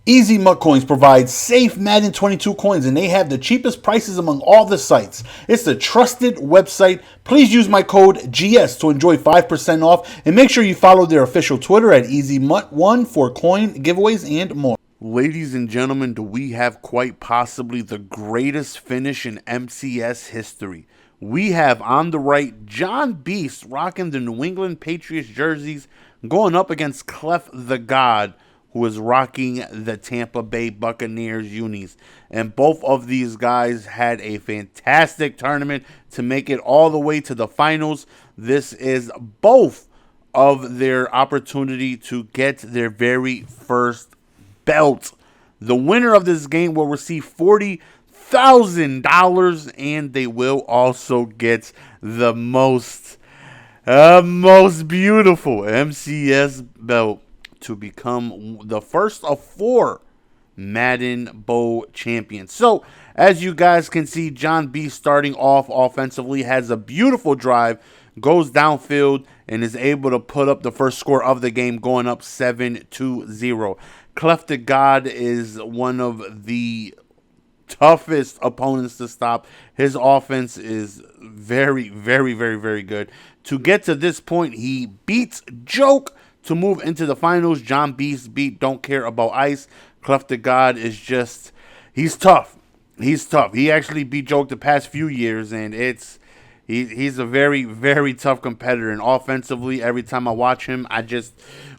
Easy Mutt Coins provides safe Madden 22 coins, and they have the cheapest prices among all the sites. It's a trusted website. Please use my code GS to enjoy 5% off, and make sure you follow their official Twitter at EasyMutt1 for coin giveaways and more. Ladies and gentlemen, do we have quite possibly the greatest finish in MCS history? We have on the right John Beast rocking the New England Patriots jerseys, going up against Cleff the God, who is rocking the Tampa Bay Buccaneers unis. And both of these guys had a fantastic tournament to make it all the way to the finals. This is both of their opportunity to get their very first belt. The winner of this game will receive $40,000, and they will also get the most beautiful MCS belt to become the first of 4 Madden Bowl champions. So, as you guys can see, John B starting off offensively has a beautiful drive, goes downfield, and is able to put up the first score of the game, going up 7-0. Cleff the God is one of the toughest opponents to stop. His offense is very, very, very, very good. To get to this point, he beats Joke to move into the finals. John Beast beat Don't Care About Ice. Cleff the God is just, he's tough. He's tough. He actually beat Joke the past few years, and he's a very, very tough competitor. And offensively, every time I watch him,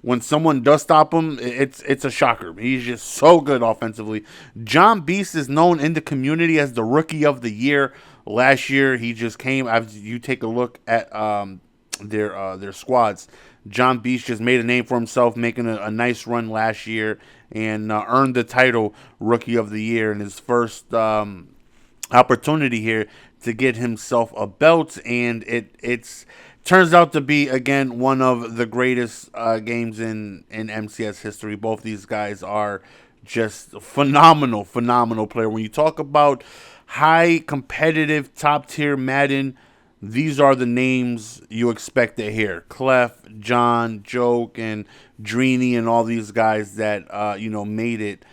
when someone does stop him, it's a shocker. He's just so good offensively. John Beast is known in the community as the Rookie of the Year. Last year, he just came. You take a look at their squads. John Beast just made a name for himself, making a nice run last year, and earned the title Rookie of the Year in his first opportunity here to get himself a belt. And it's turns out to be, again, one of the greatest games in MCS history. Both these guys are just phenomenal player. When you talk about high competitive top tier Madden, these are the names you expect to hear: Cleff, John, Joke, and Dreeny, and all these guys that made it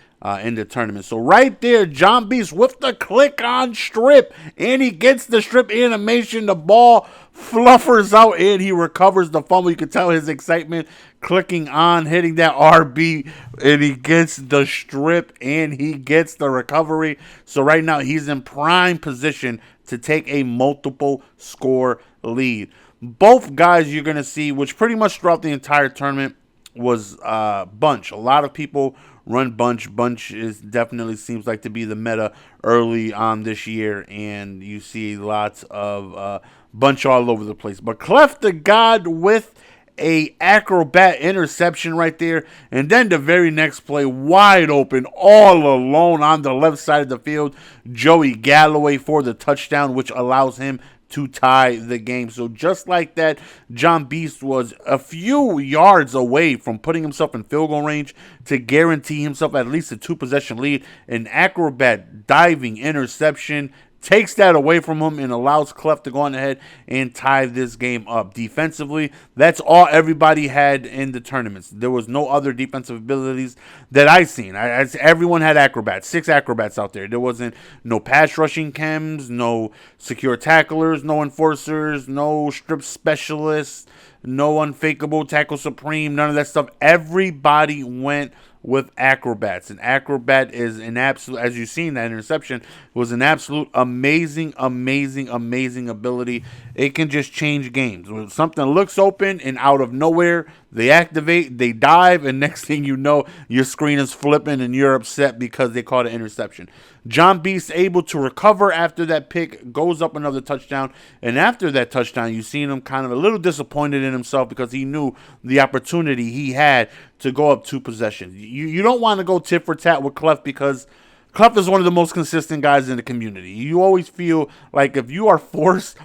in the tournament. So right there, John Beast with the click on strip, and he gets the strip animation. The ball fluffers out, and he recovers the fumble. You can tell his excitement, clicking on, hitting that RB, and he gets the strip, and he gets the recovery. So right now, he's in prime position to take a multiple score lead. Both guys you're going to see, which pretty much throughout the entire tournament was bunch. A lot of people run bunch. Bunch definitely seems like to be the meta early on this year, and you see lots of bunch all over the place. But Cleff the God with a acrobat interception right there, and then the very next play, wide open, all alone on the left side of the field, Joey Galloway for the touchdown, which allows him to tie the game. So just like that, John Beast was a few yards away from putting himself in field goal range to guarantee himself at least a 2-possession lead. An acrobat diving interception takes that away from him and allows Cleff to go on ahead and tie this game up. Defensively, that's all everybody had in the tournaments. There was no other defensive abilities that I seen. Everyone had acrobats, 6 acrobats out there. There wasn't no pass rushing chems, no secure tacklers, no enforcers, no strip specialists, no unfakeable tackle supreme, none of that stuff. Everybody went with acrobats. An acrobat is an absolute, as you've seen, that interception was an absolute amazing ability. It can just change games. When something looks open and out of nowhere, they activate, they dive, and next thing you know, your screen is flipping and you're upset because they caught an interception. John Beast able to recover after that pick, goes up another touchdown, and after that touchdown, you've seen him kind of a little disappointed in himself because he knew the opportunity he had to go up 2 possessions. You don't want to go tit for tat with Cleff because Cleff is one of the most consistent guys in the community. You always feel like if you are forced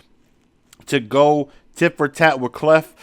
to go tit for tat with Cleff,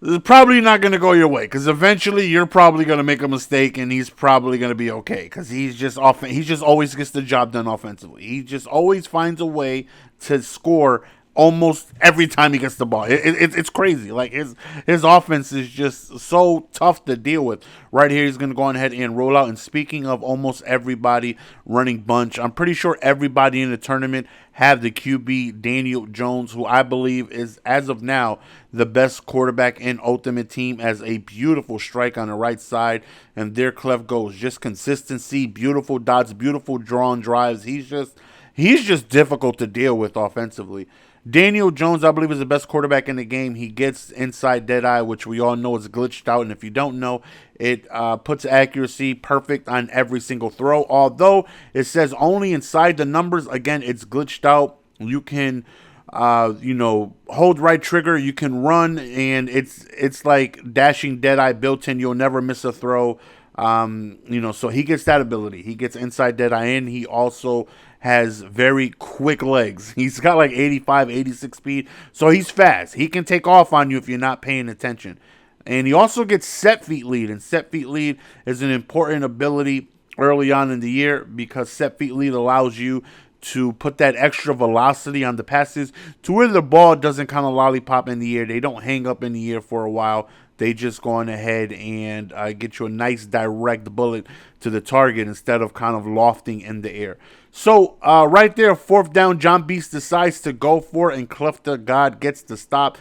it's probably not going to go your way because eventually you're probably going to make a mistake and he's probably going to be okay because he just always gets the job done offensively. He just always finds a way to score almost every time he gets the ball. It's crazy. Like his offense is just so tough to deal with. Right here, he's going to go on ahead and roll out. And speaking of almost everybody running bunch, I'm pretty sure everybody in the tournament have the QB Daniel Jones, who I believe is, as of now, the best quarterback in Ultimate Team, as a beautiful strike on the right side. And there Cleff goes. Just consistency, beautiful dots, beautiful drawn drives. He's just difficult to deal with offensively. Daniel Jones, I believe, is the best quarterback in the game. He gets inside deadeye, which we all know is glitched out. And if you don't know, it puts accuracy perfect on every single throw. Although it says only inside the numbers, again, it's glitched out. You can, hold right trigger. You can run, and it's like dashing deadeye built in. You'll never miss a throw. So he gets that ability. He gets inside deadeye in. He also has very quick legs. He's got like 85, 86 speed. So he's fast. He can take off on you if you're not paying attention. And he also gets set feet lead. And set feet lead is an important ability early on in the year, because set feet lead allows you to put that extra velocity on the passes to where the ball doesn't kind of lollipop in the air. They don't hang up in the air for a while. They just go on ahead and get you a nice direct bullet to the target instead of kind of lofting in the air. So right there, fourth down, John Beast decides to go for it, and Cleff the God gets the stop.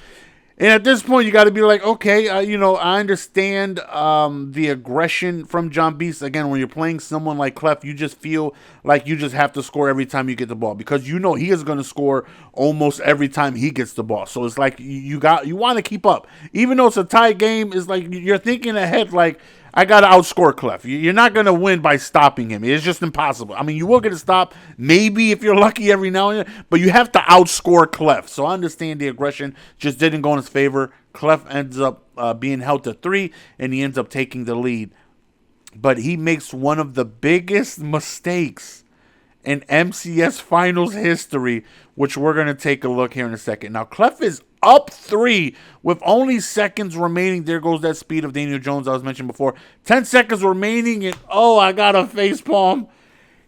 And at this point, you got to be like, okay, I understand the aggression from John Beast. Again, when you're playing someone like Cleff, you just feel like you just have to score every time you get the ball, because you know he is going to score almost every time he gets the ball. So it's like you want to keep up. Even though it's a tie game, it's like you're thinking ahead like, I got to outscore Cleff. You're not going to win by stopping him. It's just impossible. I mean, you will get a stop, maybe if you're lucky every now and then, but you have to outscore Cleff. So I understand the aggression just didn't go in his favor. Cleff ends up being held to 3, and he ends up taking the lead. But he makes one of the biggest mistakes in MCS Finals history, which we're going to take a look here in a second. Now, Cleff is up 3 with only seconds remaining. There goes that speed of Daniel Jones I was mentioning before. 10 seconds remaining, and I got a facepalm.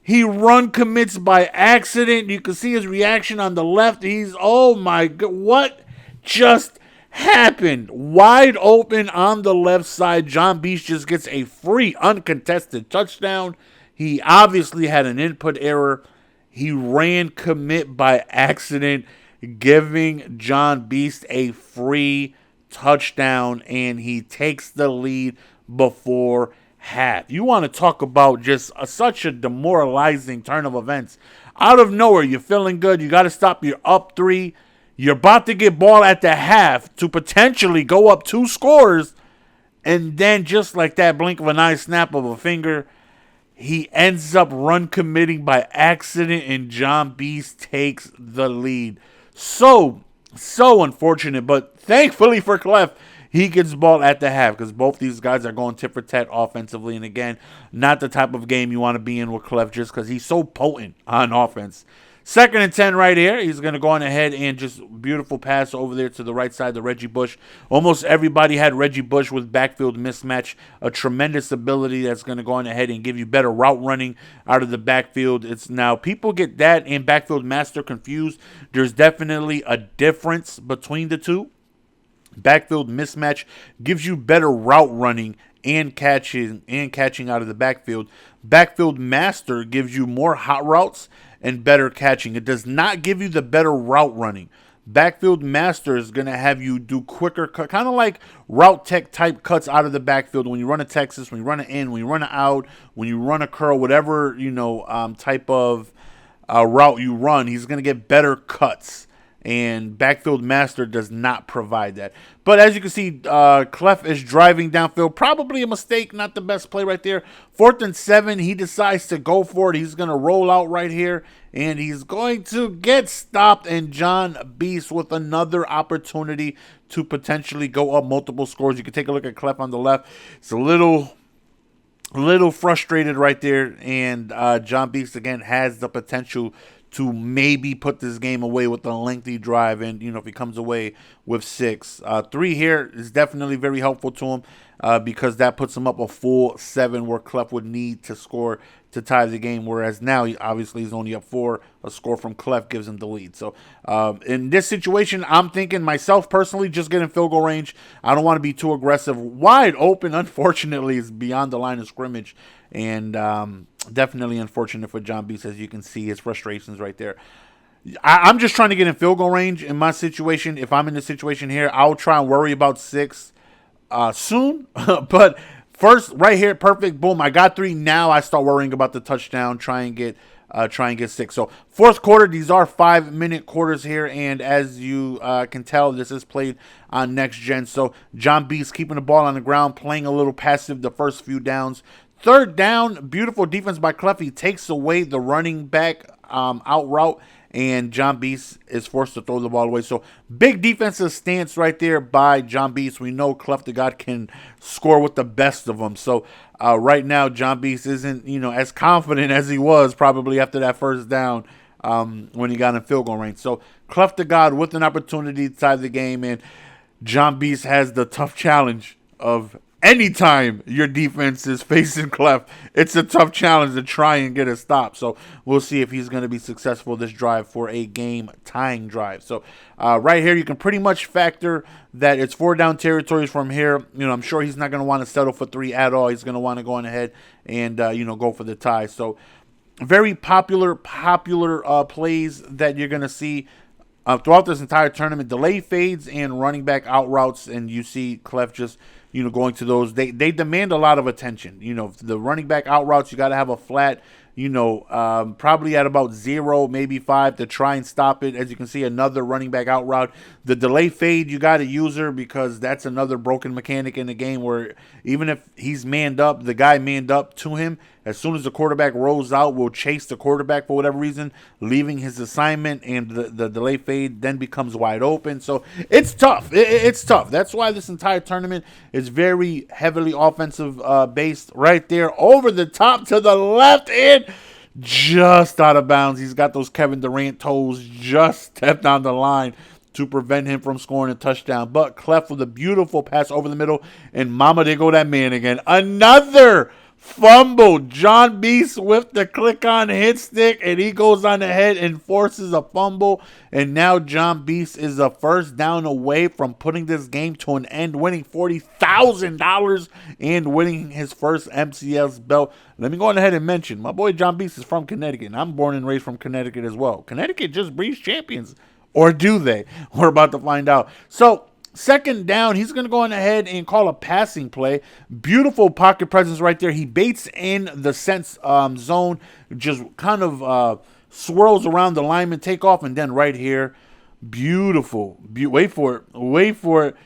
He run commits by accident. You can see his reaction on the left. Oh my God, what just happened? Wide open on the left side. John Beast just gets a free uncontested touchdown. He obviously had an input error. He ran commit by accident, giving John Beast a free touchdown, and he takes the lead before half. You want to talk about just such a demoralizing turn of events. Out of nowhere, you're feeling good. You got to stop. You're up 3. You're about to get ball at the half to potentially go up 2 scores, and then just like that, blink of an eye, snap of a finger, he ends up run committing by accident, and John Beast takes the lead. So unfortunate, but thankfully for Cleff, he gets the ball at the half, because both these guys are going tit for tat offensively. And again, not the type of game you want to be in with Cleff, just because he's so potent on offense. 2nd and 10 right here. He's going to go on ahead and just beautiful pass over there to the right side to Reggie Bush. Almost everybody had Reggie Bush with backfield mismatch. A tremendous ability that's going to go on ahead and give you better route running out of the backfield. It's now people get that and backfield master confused. There's definitely a difference between the two. Backfield mismatch gives you better route running and catching out of the backfield. Backfield master gives you more hot routes and better catching. It does not give you the better route running. Backfield master is going to have you do quicker, kind of like route tech type cuts out of the backfield. When you run a Texas, when you run an in, when you run an out, when you run a curl, whatever type of route you run, he's going to get better cuts. And backfield master does not provide that. But as you can see, Cleff is driving downfield. Probably a mistake, not the best play right there. 4th and 7, he decides to go for it. He's going to roll out right here, and he's going to get stopped. And John Beast with another opportunity to potentially go up multiple scores. You can take a look at Cleff on the left. It's a little frustrated right there, and John Beast again has the potential to maybe put this game away with a lengthy drive, and if he comes away with 6. 3 here is definitely very helpful to him. because that puts him up a full 7 where Cleff would need to score to tie the game, whereas now obviously he's only up 4. A score from Cleff gives him the lead. So in this situation, I'm thinking myself personally just get in field goal range. I don't want to be too aggressive. Wide open, unfortunately, is beyond the line of scrimmage, and definitely unfortunate for John Beast, as you can see his frustrations right there. I'm just trying to get in field goal range in my situation. If I'm in this situation here, I'll try and worry about 6 soon, but first, right here, perfect, boom, I got 3. Now I start worrying about the touchdown, try and get 6. So fourth quarter, these are 5-minute quarters here, and as you can tell, this is played on next gen. So John Beast keeping the ball on the ground, playing a little passive the first few downs. Third down, beautiful defense by Cleff. He takes away the running back out route, and John Beast is forced to throw the ball away. So big defensive stance right there by John Beast. We know Cleff the God can score with the best of them. So right now, John Beast isn't as confident as he was probably after that first down when he got in field goal range. So Cleff the God with an opportunity to tie the game, and John Beast has the tough challenge of anytime your defense is facing Cleff, it's a tough challenge to try and get a stop. So we'll see if he's going to be successful this drive for a game-tying drive. So right here, you can pretty much factor that it's 4 down territories from here. I'm sure he's not going to want to settle for 3 at all. He's going to want to go on ahead and go for the tie. So very popular plays that you're going to see throughout this entire tournament. Delay fades and running back out routes, and you see Cleff just going to those. They demand a lot of attention. The running back out routes, you got to have a flat, probably at about 0, maybe 5 to try and stop it. As you can see, another running back out route. The delay fade, you got to use her because that's another broken mechanic in the game where even if he's manned up, the guy manned up to him, as soon as the quarterback rolls out, will chase the quarterback for whatever reason, leaving his assignment, and the delay fade then becomes wide open. So it's tough. It's tough. That's why this entire tournament is very heavily offensive based. Right there, over the top to the left, and just out of bounds. He's got those Kevin Durant toes, just stepped on the line to prevent him from scoring a touchdown. But Cleff with a beautiful pass over the middle, and mama, there go that man again. Another fumble. John Beast with the click-on hit stick, and he goes on ahead and forces a fumble. And now John Beast is a first down away from putting this game to an end, winning $40,000 and winning his first MCS belt. Let me go on ahead and mention, my boy John Beast is from Connecticut, and I'm born and raised from Connecticut as well. Connecticut just breeds champions. Or do they? We're about to find out. So, second down, he's going to go on ahead and call a passing play. Beautiful pocket presence right there. He baits in the sense zone, just kind of swirls around the lineman, take off, and then right here, beautiful. Wait for it.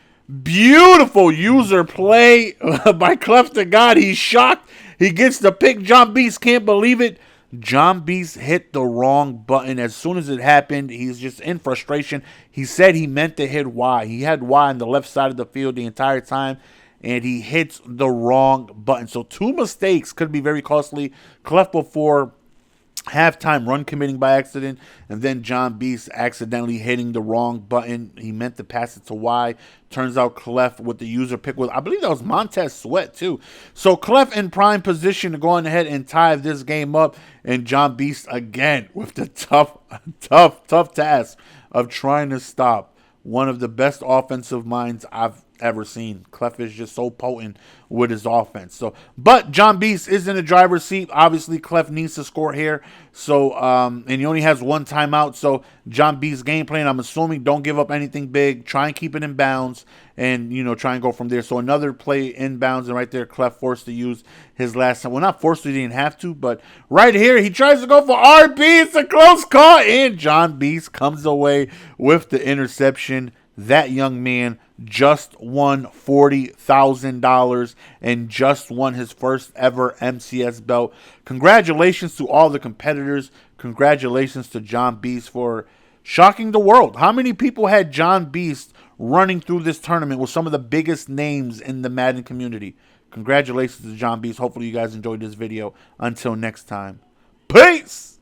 Beautiful user play by Cleff the God. He's shocked. He gets the pick. John Beast can't believe it. John Beast hit the wrong button. As soon as it happened, he's just in frustration. He said he meant to hit Y. He had Y on the left side of the field the entire time, and he hits the wrong button. So 2 mistakes could be very costly. Cleff before halftime run committing by accident, and then John Beast accidentally hitting the wrong button. He meant to pass it to Y. Turns out Cleff with the user pick was, I believe that was Montez Sweat too. So Cleff in prime position to go on ahead and tie this game up, and John Beast again with the tough task of trying to stop one of the best offensive minds I've ever seen. Cleff is just so potent with his offense. So, but John Beast is in the driver's seat. Obviously, Cleff needs to score here. So, and he only has 1 timeout. So, John Beast's game plan, I'm assuming, don't give up anything big. Try and keep it in bounds and, try and go from there. So, another play inbounds, and right there, Cleff forced to use his last time. Well, not forced to, he didn't have to, but right here, he tries to go for RB. It's a close call, and John Beast comes away with the interception. That young man just won $40,000 and just won his first ever MCS belt. Congratulations to all the competitors. Congratulations to John Beast for shocking the world. How many people had John Beast running through this tournament with some of the biggest names in the Madden community? Congratulations to John Beast. Hopefully you guys enjoyed this video. Until next time, peace!